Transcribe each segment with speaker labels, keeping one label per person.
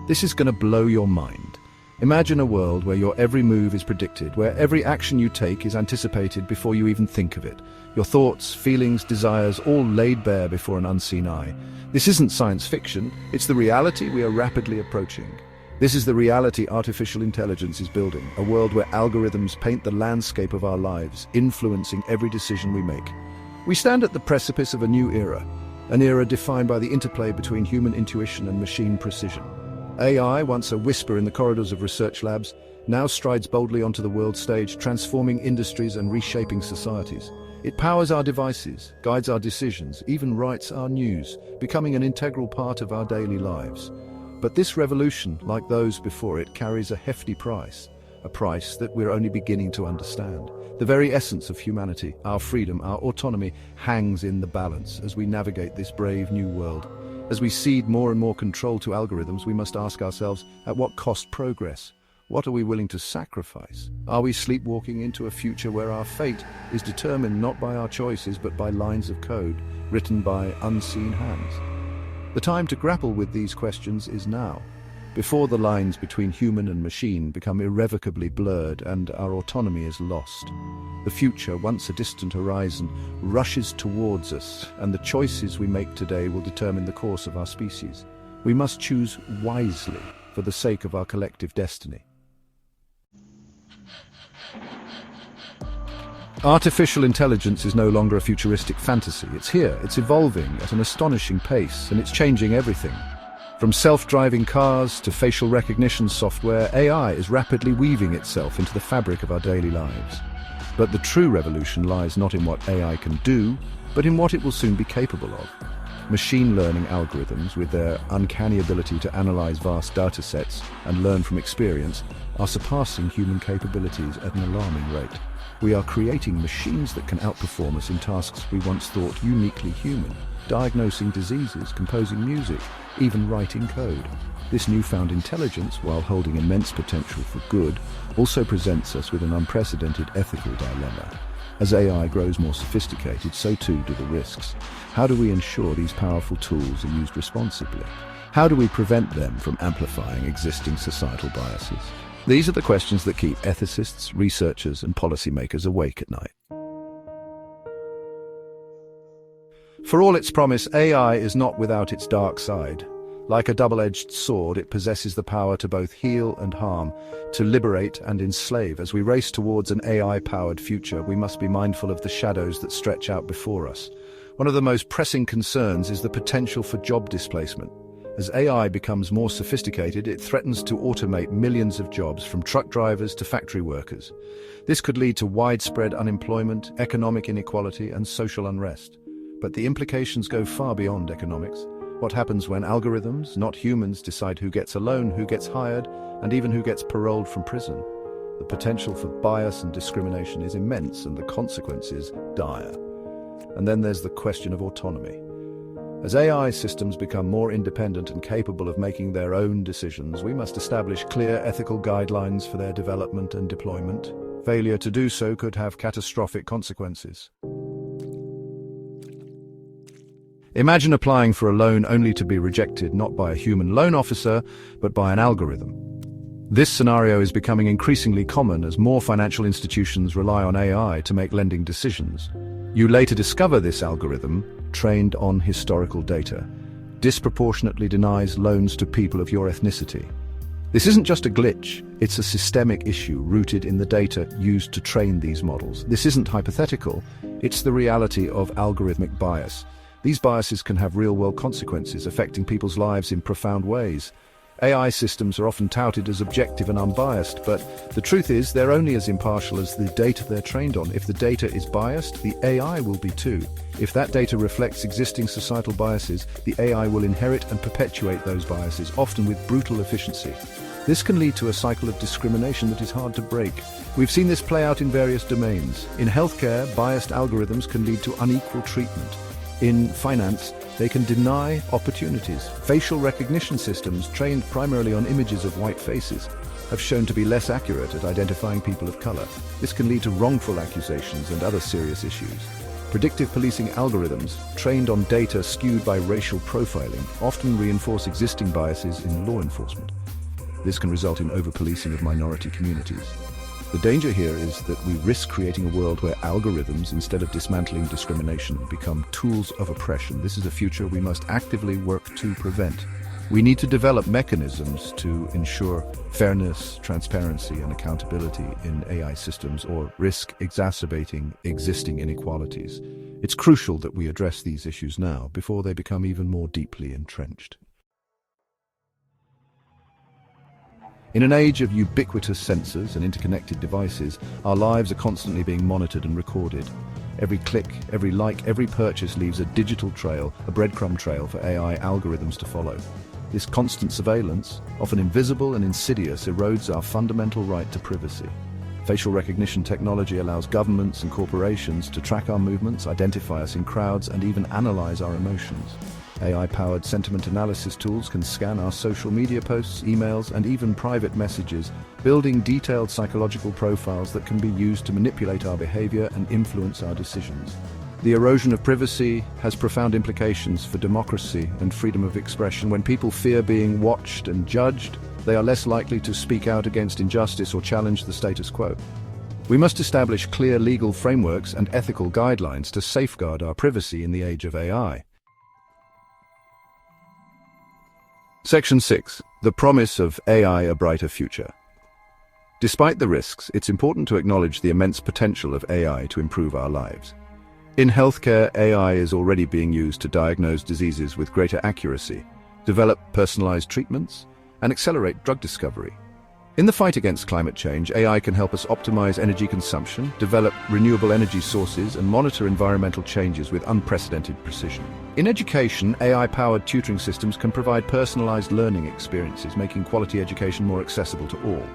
Speaker 1: This is going to blow your mind. Imagine a world where your every move is predicted, where every action you take is anticipated before you even think of it. Your thoughts, feelings, desires, all laid bare before an unseen eye. This isn't science fiction, it's the reality we are rapidly approaching. This is the reality artificial intelligence is building, a world where algorithms paint the landscape of our lives, influencing every decision we make. We stand at the precipice of a new era, an era defined by the interplay between human intuition and machine precision. AI, once a whisper in the corridors of research labs, now strides boldly onto the world stage, transforming industries and reshaping societies. It powers our devices, guides our decisions, even writes our news, becoming an integral part of our daily lives. But this revolution, like those before it, carries a hefty price, a price that we're only beginning to understand. The very essence of humanity, our freedom, our autonomy, hangs in the balance as we navigate this brave new world. As we cede more and more control to algorithms, we must ask ourselves, at what cost progress? What are we willing to sacrifice? Are we sleepwalking into a future where our fate is determined not by our choices but by lines of code written by unseen hands? The time to grapple with these questions is now, before the lines between human and machine become irrevocably blurred and our autonomy is lost. The future, once a distant horizon, rushes towards us, and the choices we make today will determine the course of our species. We must choose wisely for the sake of our collective destiny. Artificial intelligence is no longer a futuristic fantasy. It's here, it's evolving at an astonishing pace, and it's changing everything. From self-driving cars to facial recognition software, AI is rapidly weaving itself into the fabric of our daily lives. But the true revolution lies not in what AI can do, but in what it will soon be capable of. Machine learning algorithms, with their uncanny ability to analyze vast data sets and learn from experience, are surpassing human capabilities at an alarming rate. We are creating machines that can outperform us in tasks we once thought uniquely human, diagnosing diseases, composing music, even writing code. This newfound intelligence, while holding immense potential for good, also presents us with an unprecedented ethical dilemma. As AI grows more sophisticated, so too do the risks. How do we ensure these powerful tools are used responsibly? How do we prevent them from amplifying existing societal biases? These are the questions that keep ethicists, researchers, and policymakers awake at night. For all its promise, AI is not without its dark side. Like a double-edged sword, it possesses the power to both heal and harm, to liberate and enslave. As we race towards an AI-powered future, we must be mindful of the shadows that stretch out before us. One of the most pressing concerns is the potential for job displacement. As AI becomes more sophisticated, it threatens to automate millions of jobs, from truck drivers to factory workers. This could lead to widespread unemployment, economic inequality, and social unrest. But the implications go far beyond economics. What happens when algorithms, not humans, decide who gets a loan, who gets hired, and even who gets paroled from prison? The potential for bias and discrimination is immense, and the consequences dire. And then there's the question of autonomy. As AI systems become more independent and capable of making their own decisions, we must establish clear ethical guidelines for their development and deployment. Failure to do so could have catastrophic consequences. Imagine applying for a loan only to be rejected not by a human loan officer, but by an algorithm. This scenario is becoming increasingly common as more financial institutions rely on AI to make lending decisions. You later discover this algorithm, trained on historical data, disproportionately denies loans to people of your ethnicity. This isn't just a glitch, it's a systemic issue rooted in the data used to train these models. This isn't hypothetical, it's the reality of algorithmic bias. These biases can have real-world consequences, affecting people's lives in profound ways. AI systems are often touted as objective and unbiased, but the truth is they're only as impartial as the data they're trained on. If the data is biased, the AI will be too. If that data reflects existing societal biases, the AI will inherit and perpetuate those biases, often with brutal efficiency. This can lead to a cycle of discrimination that is hard to break. We've seen this play out in various domains. In healthcare, biased algorithms can lead to unequal treatment. In finance, they can deny opportunities. Facial recognition systems, trained primarily on images of white faces, have shown to be less accurate at identifying people of color. This can lead to wrongful accusations and other serious issues. Predictive policing algorithms, trained on data skewed by racial profiling, often reinforce existing biases in law enforcement. This can result in over-policing of minority communities. The danger here is that we risk creating a world where algorithms, instead of dismantling discrimination, become tools of oppression. This is a future we must actively work to prevent. We need to develop mechanisms to ensure fairness, transparency, and accountability in AI systems, or risk exacerbating existing inequalities. It's crucial that we address these issues now, before they become even more deeply entrenched. In an age of ubiquitous sensors and interconnected devices, our lives are constantly being monitored and recorded. Every click, every like, every purchase leaves a digital trail, a breadcrumb trail for AI algorithms to follow. This constant surveillance, often invisible and insidious, erodes our fundamental right to privacy. Facial recognition technology allows governments and corporations to track our movements, identify us in crowds, and even analyze our emotions. AI-powered sentiment analysis tools can scan our social media posts, emails, and even private messages, building detailed psychological profiles that can be used to manipulate our behavior and influence our decisions. The erosion of privacy has profound implications for democracy and freedom of expression. When people fear being watched and judged, they are less likely to speak out against injustice or challenge the status quo. We must establish clear legal frameworks and ethical guidelines to safeguard our privacy in the age of AI. Section 6. The promise of AI: a brighter future. Despite the risks, it's important to acknowledge the immense potential of AI to improve our lives. In healthcare, AI is already being used to diagnose diseases with greater accuracy, develop personalized treatments, and accelerate drug discovery. In the fight against climate change, AI can help us optimize energy consumption, develop renewable energy sources, and monitor environmental changes with unprecedented precision. In education, AI-powered tutoring systems can provide personalized learning experiences, making quality education more accessible to all.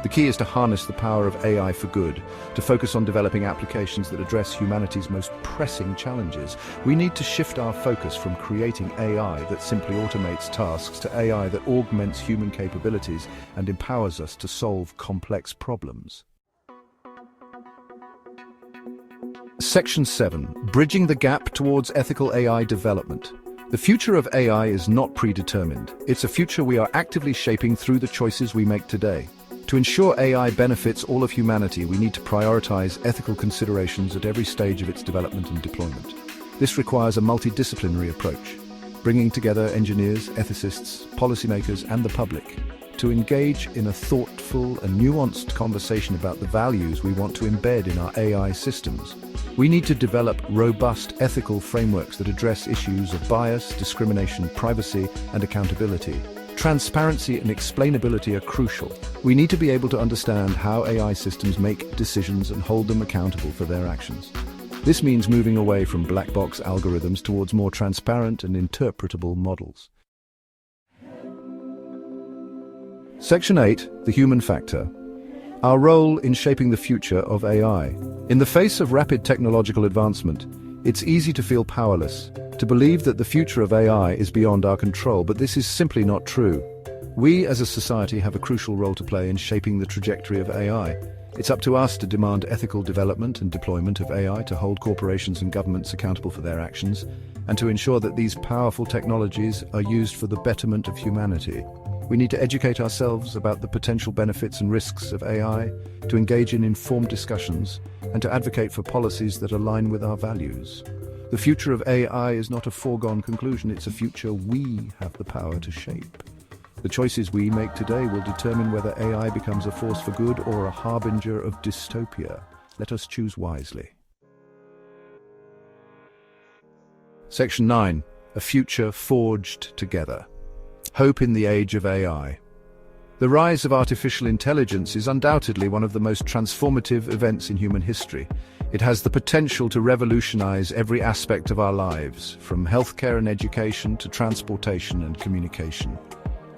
Speaker 1: The key is to harness the power of AI for good, to focus on developing applications that address humanity's most pressing challenges. We need to shift our focus from creating AI that simply automates tasks to AI that augments human capabilities and empowers us to solve complex problems. Section 7. Bridging the gap towards ethical AI development. The future of AI is not predetermined. It's a future we are actively shaping through the choices we make today. To ensure AI benefits all of humanity, we need to prioritize ethical considerations at every stage of its development and deployment. This requires a multidisciplinary approach, bringing together engineers, ethicists, policymakers, and the public to engage in a thoughtful and nuanced conversation about the values we want to embed in our AI systems. We need to develop robust ethical frameworks that address issues of bias, discrimination, privacy, and accountability. Transparency and explainability are crucial. We need to be able to understand how AI systems make decisions and hold them accountable for their actions. This means moving away from black box algorithms towards more transparent and interpretable models. Section 8. The human factor. Our role in shaping the future of AI. In the face of rapid technological advancement, it's easy to feel powerless, to believe that the future of AI is beyond our control, but this is simply not true. We as a society have a crucial role to play in shaping the trajectory of AI. It's up to us to demand ethical development and deployment of AI, to hold corporations and governments accountable for their actions, and to ensure that these powerful technologies are used for the betterment of humanity. We need to educate ourselves about the potential benefits and risks of AI, to engage in informed discussions, and to advocate for policies that align with our values. The future of AI is not a foregone conclusion, it's a future we have the power to shape. The choices we make today will determine whether AI becomes a force for good or a harbinger of dystopia. Let us choose wisely. Section 9. A future forged together. Hope in the age of AI. The rise of artificial intelligence is undoubtedly one of the most transformative events in human history. It has the potential to revolutionize every aspect of our lives, from healthcare and education to transportation and communication.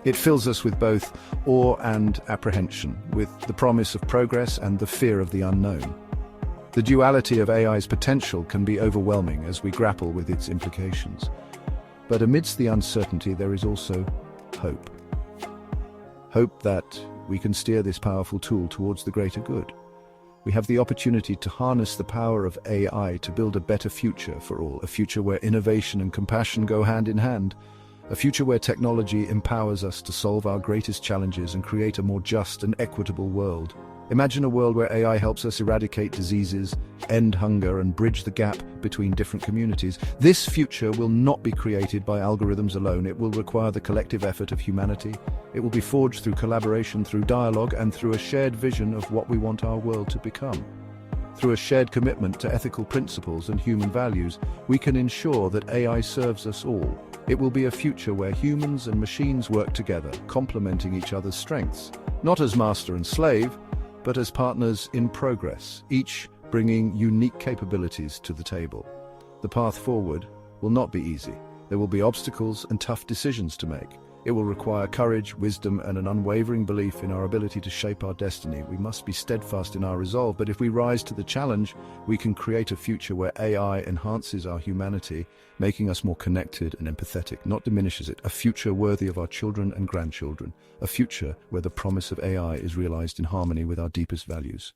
Speaker 1: It fills us with both awe and apprehension, with the promise of progress and the fear of the unknown. The duality of AI's potential can be overwhelming as we grapple with its implications. But amidst the uncertainty, there is also hope. Hope that we can steer this powerful tool towards the greater good. We have the opportunity to harness the power of AI to build a better future for all, a future where innovation and compassion go hand in hand, a future where technology empowers us to solve our greatest challenges and create a more just and equitable world. Imagine a world where AI helps us eradicate diseases, end hunger, and bridge the gap between different communities. This future will not be created by algorithms alone. It will require the collective effort of humanity. It will be forged through collaboration, through dialogue, and through a shared vision of what we want our world to become. Through a shared commitment to ethical principles and human values, we can ensure that AI serves us all. It will be a future where humans and machines work together, complementing each other's strengths, not as master and slave, but as partners in progress, each bringing unique capabilities to the table. The path forward will not be easy. There will be obstacles and tough decisions to make. It will require courage, wisdom, and an unwavering belief in our ability to shape our destiny. We must be steadfast in our resolve, but if we rise to the challenge, we can create a future where AI enhances our humanity, making us more connected and empathetic, not diminishes it. A future worthy of our children and grandchildren. A future where the promise of AI is realized in harmony with our deepest values.